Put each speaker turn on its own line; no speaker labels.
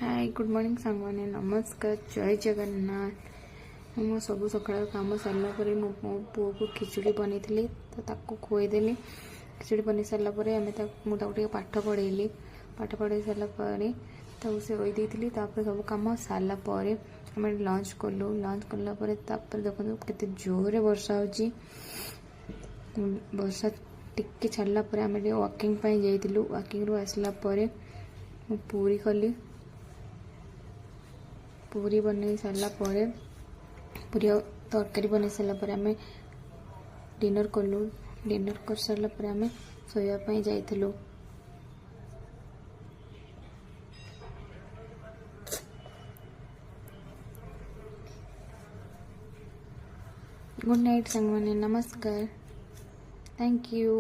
Hi good morning सांगवाने नमस्कार जय जगन्नाथ। मो सब सकाळ काम सरला परे मो पुओ को खिचड़ी बनी तो ताको खुएदेली। खिचड़ी बनी सारा पर मुझे पाठ पढ़ेली। पाठ पढ़े सारा से ओई देती सब कम सारा आम लंच कलु। लंच कलापर देखो केते जोरे वर्षा होची। वर्षा टिके छाड़ला आम वॉकिंग जाइलु। वॉकिंग रू आसला पूरी कली। पूरी बन सारा पूरी तरकारी बन सारा आम डिनर कलु। डिनर कर सारा आम शोवाई जाइलु। गुड नाइट सांग मैंने नमस्कार। Thank you.